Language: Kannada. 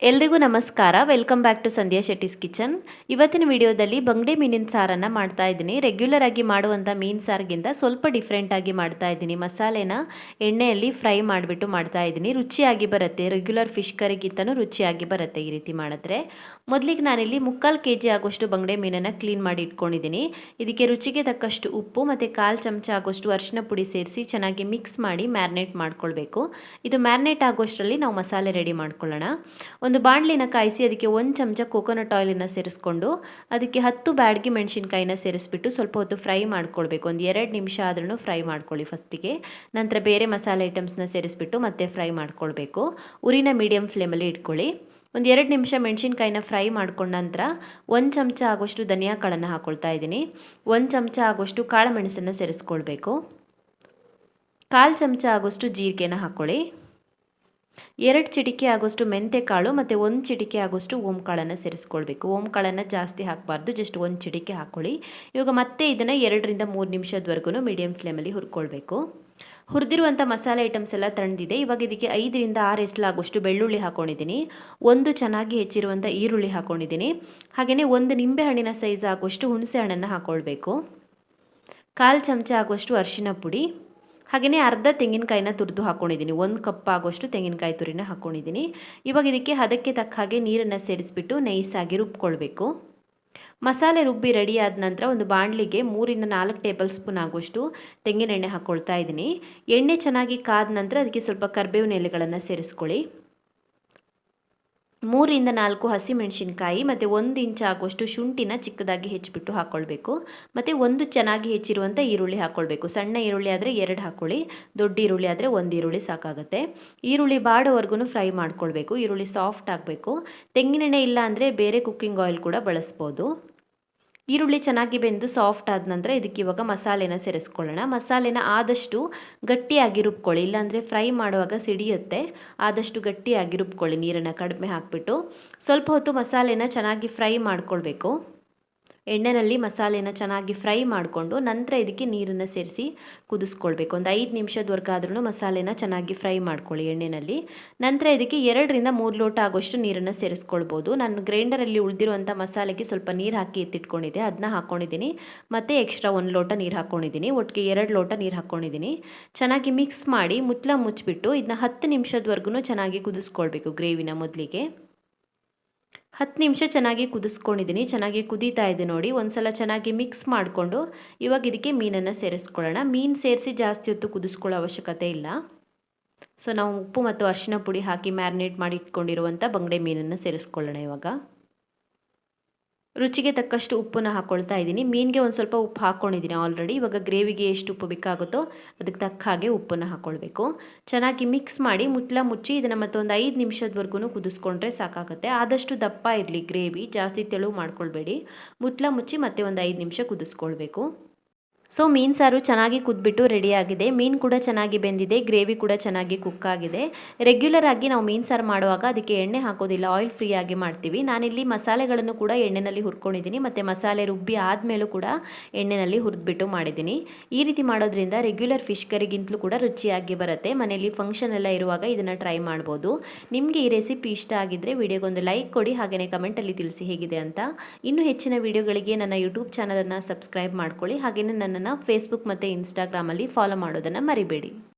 ಎಲ್ರಿಗೂ ನಮಸ್ಕಾರ. Welcome back to Sandhya Shetty's kitchen. ಇವತ್ತಿನ ವಿಡಿಯೋದಲ್ಲಿ ಬಂಗಡೆ ಮೀನಿನ ಸಾರನ್ನು ಮಾಡ್ತಾ ಇದ್ದೀನಿ. ರೆಗ್ಯುಲರ್ ಆಗಿ ಮಾಡುವಂಥ ಮೀನು ಸಾರಿಗಿಂತ ಸ್ವಲ್ಪ ಡಿಫ್ರೆಂಟ್ ಆಗಿ ಮಾಡ್ತಾ ಇದ್ದೀನಿ. ಮಸಾಲೆನ ಎಣ್ಣೆಯಲ್ಲಿ ಫ್ರೈ ಮಾಡಿಬಿಟ್ಟು ಮಾಡ್ತಾ ಇದ್ದೀನಿ. ರುಚಿಯಾಗಿ ಬರುತ್ತೆ. ರೆಗ್ಯುಲರ್ ಫಿಶ್ ಕರಿಗಿಂತನೂ ರುಚಿಯಾಗಿ ಬರುತ್ತೆ ಈ ರೀತಿ ಮಾಡಿದ್ರೆ. ಮೊದಲಿಗೆ ನಾನಿಲ್ಲಿ 3/4 kg ಆಗೋಷ್ಟು ಬಂಗಡೆ ಮೀನನ್ನು ಕ್ಲೀನ್ ಮಾಡಿ ಇಟ್ಕೊಂಡಿದ್ದೀನಿ. ಇದಕ್ಕೆ ರುಚಿಗೆ ತಕ್ಕಷ್ಟು ಉಪ್ಪು ಮತ್ತು 1/4 ಚಮಚ ಆಗೋಷ್ಟು ಅರಿಶಿನ ಪುಡಿ ಸೇರಿಸಿ ಚೆನ್ನಾಗಿ ಮಿಕ್ಸ್ ಮಾಡಿ ಮ್ಯಾರಿನೇಟ್ ಮಾಡ್ಕೊಳ್ಬೇಕು. ಇದು ಮ್ಯಾರಿನೇಟ್ ಆಗೋಷ್ಟರಲ್ಲಿ ನಾವು ಮಸಾಲೆ ರೆಡಿ ಮಾಡ್ಕೊಳ್ಳೋಣ. ಒಂದು ಬಾಣಲಿನ ಕಾಯಿಸಿ ಅದಕ್ಕೆ 1 ಚಮಚ ಕೋಕೋನಟ್ ಆಯಿಲನ್ನು ಸೇರಿಸ್ಕೊಂಡು ಅದಕ್ಕೆ 10 ಬ್ಯಾಡಗಿ ಮೆಣಸಿನಕಾಯಿನ ಸೇರಿಸ್ಬಿಟ್ಟು ಸ್ವಲ್ಪ ಹೊತ್ತು ಫ್ರೈ ಮಾಡ್ಕೊಳ್ಬೇಕು. ಒಂದು 2 ನಿಮಿಷ ಆದ್ರೂ ಫ್ರೈ ಮಾಡ್ಕೊಳ್ಳಿ ಫಸ್ಟಿಗೆ. ನಂತರ ಬೇರೆ ಮಸಾಲೆ ಐಟಮ್ಸ್ನ ಸೇರಿಸ್ಬಿಟ್ಟು ಮತ್ತೆ ಫ್ರೈ ಮಾಡ್ಕೊಳ್ಬೇಕು. ಉರಿನ ಮೀಡಿಯಂ ಫ್ಲೇಮಲ್ಲಿ ಇಟ್ಕೊಳ್ಳಿ. ಒಂದು 2 ನಿಮಿಷ ಮೆಣಸಿನಕಾಯಿನ ಫ್ರೈ ಮಾಡ್ಕೊಂಡ ನಂತರ 1 ಚಮಚ ಆಗೋಷ್ಟು ಧನಿಯಾ ಕಾಳನ್ನು ಹಾಕ್ಕೊಳ್ತಾ ಇದ್ದೀನಿ. 1 ಚಮಚ ಆಗೋಷ್ಟು ಕಾಳು ಮೆಣಸನ್ನು ಸೇರಿಸ್ಕೊಳ್ಬೇಕು. 1/4 ಚಮಚ ಆಗೋಷ್ಟು ಜೀರಿಗೆನ ಹಾಕ್ಕೊಳ್ಳಿ. 2 ಚಿಟಿಕೆ ಆಗೋಷ್ಟು ಮೆಂತೆ ಕಾಳು ಮತ್ತು 1 ಚಿಟಿಕೆ ಆಗೋಷ್ಟು ಓಂ ಕಾಳನ್ನು ಸೇರಿಸ್ಕೊಳ್ಬೇಕು. ಓಂ ಕಾಳನ್ನು ಜಾಸ್ತಿ ಹಾಕಬಾರ್ದು, ಜಸ್ಟ್ 1 ಚಿಟಿಕೆ ಹಾಕ್ಕೊಳ್ಳಿ. ಇವಾಗ ಮತ್ತೆ ಇದನ್ನು 2 ರಿಂದ 3 ನಿಮಿಷದವರೆಗೂ ಮೀಡಿಯಂ ಫ್ಲೇಮಲ್ಲಿ ಹುರ್ಕೊಳ್ಬೇಕು. ಹುರಿದಿರುವಂಥ ಮಸಾಲೆ ಐಟಮ್ಸ್ ಎಲ್ಲ ತಣ್ಣದಿದೆ. ಇವಾಗ ಇದಕ್ಕೆ 5 ರಿಂದ 6 ಎಸ್ಲಾಗೋಷ್ಟು ಬೆಳ್ಳುಳ್ಳಿ ಹಾಕ್ಕೊಂಡಿದ್ದೀನಿ. 1 ಚೆನ್ನಾಗಿ ಹೆಚ್ಚಿರುವಂಥ ಈರುಳ್ಳಿ ಹಾಕ್ಕೊಂಡಿದ್ದೀನಿ. ಹಾಗೆಯೇ 1 ನಿಂಬೆಹಣ್ಣಿನ ಸೈಜ್ ಆಗೋಷ್ಟು ಹುಣಸೆ ಹಣ್ಣನ್ನು ಹಾಕ್ಕೊಳ್ಬೇಕು. 1/4 ಚಮಚ ಆಗೋಷ್ಟು ಅರಿಶಿನ ಪುಡಿ, ಹಾಗೆಯೇ ಅರ್ಧ ತೆಂಗಿನಕಾಯಿನ ತುರಿದು ಹಾಕ್ಕೊಂಡಿದ್ದೀನಿ. 1 ಕಪ್ ಆಗೋಷ್ಟು ತೆಂಗಿನಕಾಯಿ ತುರಿನ ಹಾಕ್ಕೊಂಡಿದ್ದೀನಿ. ಇವಾಗ ಇದಕ್ಕೆ ಹದಕ್ಕೆ ತಕ್ಕ ಹಾಗೆ ನೀರನ್ನು ಸೇರಿಸ್ಬಿಟ್ಟು ನೈಸಾಗಿ ರುಬ್ಕೊಳ್ಬೇಕು. ಮಸಾಲೆ ರುಬ್ಬಿ ರೆಡಿ ಆದ ನಂತರ ಒಂದು ಬಾಣಲಿಗೆ 3 ರಿಂದ 4 ಟೇಬಲ್ ಸ್ಪೂನ್ ಆಗೋಷ್ಟು ತೆಂಗಿನ ಎಣ್ಣೆ ಹಾಕ್ಕೊಳ್ತಾ ಇದ್ದೀನಿ. ಎಣ್ಣೆ ಚೆನ್ನಾಗಿ ಕಾದ ನಂತರ ಅದಕ್ಕೆ ಸ್ವಲ್ಪ ಕರಿಬೇವಿನ ಎಲೆಗಳನ್ನು ಸೇರಿಸ್ಕೊಳ್ಳಿ. 3 ರಿಂದ 4 ಹಸಿಮೆಣಸಿನಕಾಯಿ ಮತ್ತು 1 ಇಂಚ್ ಆಗೋಷ್ಟು ಶುಂಠಿನ ಚಿಕ್ಕದಾಗಿ ಹೆಚ್ಚಿಬಿಟ್ಟು ಹಾಕ್ಕೊಳ್ಬೇಕು. ಮತ್ತು 1 ಚೆನ್ನಾಗಿ ಹೆಚ್ಚಿರುವಂಥ ಈರುಳ್ಳಿ ಹಾಕ್ಕೊಳ್ಬೇಕು. ಸಣ್ಣ ಈರುಳ್ಳಿ ಆದರೆ 2 ಹಾಕ್ಕೊಳ್ಳಿ, ದೊಡ್ಡ ಈರುಳ್ಳಿ ಆದರೆ 1 ಈರುಳ್ಳಿ ಸಾಕಾಗುತ್ತೆ. ಈರುಳ್ಳಿ ಬಾಡೋವರೆಗೂ ಫ್ರೈ ಮಾಡ್ಕೊಳ್ಬೇಕು. ಈರುಳ್ಳಿ ಸಾಫ್ಟ್ ಆಗಬೇಕು. ತೆಂಗಿನೆಣ್ಣೆ ಇಲ್ಲ ಅಂದರೆ ಬೇರೆ ಕುಕ್ಕಿಂಗ್ ಆಯಿಲ್ ಕೂಡ ಬಳಸ್ಬೋದು. ಈರುಳ್ಳಿ ಚೆನ್ನಾಗಿ ಬೆಂದು ಸಾಫ್ಟ್ ಆದ ನಂತರ ಇದಕ್ಕೆ ಇವಾಗ ಮಸಾಲೆನ ಸೇರಿಸ್ಕೊಳ್ಳೋಣ. ಮಸಾಲೆನ ಆದಷ್ಟು ಗಟ್ಟಿಯಾಗಿ ರುಬ್ಕೊಳ್ಳಿ, ಇಲ್ಲಾಂದರೆ ಫ್ರೈ ಮಾಡುವಾಗ ಸಿಡಿಯುತ್ತೆ. ಆದಷ್ಟು ಗಟ್ಟಿಯಾಗಿ ರುಬ್ಕೊಳ್ಳಿ. ನೀರನ್ನು ಕಡಿಮೆ ಹಾಕಿಬಿಟ್ಟು ಸ್ವಲ್ಪ ಹೊತ್ತು ಮಸಾಲೆನ ಚೆನ್ನಾಗಿ ಫ್ರೈ ಮಾಡ್ಕೊಳ್ಬೇಕು. ಎಣ್ಣೆಯಲ್ಲಿ ಮಸಾಲೆನ ಚೆನ್ನಾಗಿ ಫ್ರೈ ಮಾಡಿಕೊಂಡು ನಂತರ ಇದಕ್ಕೆ ನೀರನ್ನು ಸೇರಿಸಿ ಕುದಿಸ್ಕೊಳ್ಬೇಕು. ಒಂದು 5 ನಿಮಿಷದವರೆಗಾದ್ರೂ ಮಸಾಲೆನ ಚೆನ್ನಾಗಿ ಫ್ರೈ ಮಾಡ್ಕೊಳ್ಳಿ ಎಣ್ಣೆಯಲ್ಲಿ. ನಂತರ ಇದಕ್ಕೆ 2 ರಿಂದ 3 ಲೋಟ ಆಗೋಷ್ಟು ನೀರನ್ನು ಸೇರಿಸ್ಕೊಳ್ಬೋದು. ನಾನು ಗ್ರೈಂಡರಲ್ಲಿ ಉಳಿದಿರುವಂಥ ಮಸಾಲೆಗೆ ಸ್ವಲ್ಪ ನೀರು ಹಾಕಿ ಎತ್ತಿಟ್ಕೊಂಡಿದ್ದೆ, ಅದನ್ನ ಹಾಕ್ಕೊಂಡಿದ್ದೀನಿ. ಮತ್ತು ಎಕ್ಸ್ಟ್ರಾ 1 ಲೋಟ ನೀರು ಹಾಕ್ಕೊಂಡಿದ್ದೀನಿ. ಒಟ್ಟಿಗೆ 2 ಲೋಟ ನೀರು ಹಾಕ್ಕೊಂಡಿದ್ದೀನಿ. ಚೆನ್ನಾಗಿ ಮಿಕ್ಸ್ ಮಾಡಿ ಮುಚ್ಚಿಬಿಟ್ಟು ಇದನ್ನ 10 ನಿಮಿಷದವರೆಗೂ ಚೆನ್ನಾಗಿ ಕುದಿಸ್ಕೊಳ್ಬೇಕು. ಗ್ರೇವಿನ ಮೊದಲಿಗೆ 10 ನಿಮಿಷ ಚೆನ್ನಾಗಿ ಕುದಿಸ್ಕೊಂಡಿದ್ದೀನಿ. ಚೆನ್ನಾಗಿ ಕುದೀತಾ ಇದೆ ನೋಡಿ. ಒಂದ್ಸಲ ಚೆನ್ನಾಗಿ ಮಿಕ್ಸ್ ಮಾಡಿಕೊಂಡು ಇವಾಗ ಇದಕ್ಕೆ ಮೀನನ್ನು ಸೇರಿಸ್ಕೊಳ್ಳೋಣ. ಮೀನು ಸೇರಿಸಿ ಜಾಸ್ತಿ ಹೊತ್ತು ಕುದಿಸ್ಕೊಳ್ಳೋ ಅವಶ್ಯಕತೆ ಇಲ್ಲ. ಸೊ ನಾವು ಉಪ್ಪು ಮತ್ತು ಅರಿಶಿನ ಪುಡಿ ಹಾಕಿ ಮ್ಯಾರಿನೇಟ್ ಮಾಡಿ ಇಟ್ಕೊಂಡಿರುವಂಥ ಬಂಗಡೆ ಮೀನನ್ನು ಸೇರಿಸ್ಕೊಳ್ಳೋಣ. ಇವಾಗ ರುಚಿಗೆ ತಕ್ಕಷ್ಟು ಉಪ್ಪನ್ನು ಹಾಕ್ಕೊಳ್ತಾ ಇದ್ದೀನಿ. ಮೀನಿಗೆ ಒಂದು ಸ್ವಲ್ಪ ಉಪ್ಪು ಹಾಕ್ಕೊಂಡಿದ್ದೀನಿ ಆಲ್ರೆಡಿ. ಇವಾಗ ಗ್ರೇವಿಗೆ ಎಷ್ಟು ಉಪ್ಪು ಬೇಕಾಗುತ್ತೋ ಅದಕ್ಕೆ ತಕ್ಕ ಹಾಗೆ ಉಪ್ಪನ್ನು ಹಾಕ್ಕೊಳ್ಬೇಕು. ಚೆನ್ನಾಗಿ ಮಿಕ್ಸ್ ಮಾಡಿ ಮುಚ್ಚಿ ಇದನ್ನು ಮತ್ತೊಂದು 5 ನಿಮಿಷದವರೆಗೂ ಕುದಿಸ್ಕೊಂಡ್ರೆ ಸಾಕಾಗುತ್ತೆ. ಆದಷ್ಟು ದಪ್ಪ ಇರಲಿ ಗ್ರೇವಿ, ಜಾಸ್ತಿ ತೆಳು ಮಾಡ್ಕೊಳ್ಬೇಡಿ. ಮುಚ್ಚಿ ಮತ್ತೆ ಒಂದು 5 ನಿಮಿಷ ಕುದಿಸ್ಕೊಳ್ಬೇಕು. ಸೊ ಮೀನು ಸಾರು ಚೆನ್ನಾಗಿ ಕುದ್ಬಿಟ್ಟು ರೆಡಿಯಾಗಿದೆ. ಮೀನು ಕೂಡ ಚೆನ್ನಾಗಿ ಬೆಂದಿದೆ, ಗ್ರೇವಿ ಕೂಡ ಚೆನ್ನಾಗಿ ಕುಕ್ ಆಗಿದೆ. ರೆಗ್ಯುಲರ್ ಆಗಿ ನಾವು ಮೀನು ಸಾರು ಮಾಡುವಾಗ ಅದಕ್ಕೆ ಎಣ್ಣೆ ಹಾಕೋದಿಲ್ಲ, ಆಯಿಲ್ ಫ್ರೀ ಆಗಿ ಮಾಡ್ತೀವಿ. ನಾನಿಲ್ಲಿ ಮಸಾಲೆಗಳನ್ನು ಕೂಡ ಎಣ್ಣೆಯಲ್ಲಿ ಹುರ್ಕೊಂಡಿದ್ದೀನಿ ಮತ್ತು ಮಸಾಲೆ ರುಬ್ಬಿ ಆದಮೇಲೂ ಕೂಡ ಎಣ್ಣೆಯಲ್ಲಿ ಹುರಿದ್ಬಿಟ್ಟು ಮಾಡಿದ್ದೀನಿ. ಈ ರೀತಿ ಮಾಡೋದ್ರಿಂದ ರೆಗ್ಯುಲರ್ ಫಿಶ್ ಕರಿಗಿಂತಲೂ ಕೂಡ ರುಚಿಯಾಗಿ ಬರುತ್ತೆ. ಮನೆಯಲ್ಲಿ ಫಂಕ್ಷನ್ ಎಲ್ಲ ಇರುವಾಗ ಇದನ್ನು ಟ್ರೈ ಮಾಡ್ಬೋದು. ನಿಮಗೆ ಈ ರೆಸಿಪಿ ಇಷ್ಟ ಆಗಿದ್ದರೆ ವಿಡಿಯೋಗೊಂದು ಲೈಕ್ ಕೊಡಿ, ಹಾಗೆಯೇ ಕಮೆಂಟಲ್ಲಿ ತಿಳಿಸಿ ಹೇಗಿದೆ ಅಂತ. ಇನ್ನೂ ಹೆಚ್ಚಿನ ವಿಡಿಯೋಗಳಿಗೆ ನನ್ನ ಯೂಟ್ಯೂಬ್ ಚಾನಲನ್ನು ಸಬ್ಸ್ಕ್ರೈಬ್ ಮಾಡ್ಕೊಳ್ಳಿ. ಹಾಗೆಯೇ ನನ್ನನ್ನು ಫೇಸ್ಬುಕ್ ಮತ್ತು ಇನ್ಸ್ಟಾಗ್ರಾಮಲ್ಲಿ ಫಾಲೋ ಮಾಡೋದನ್ನು ಮರಿಬೇಡಿ.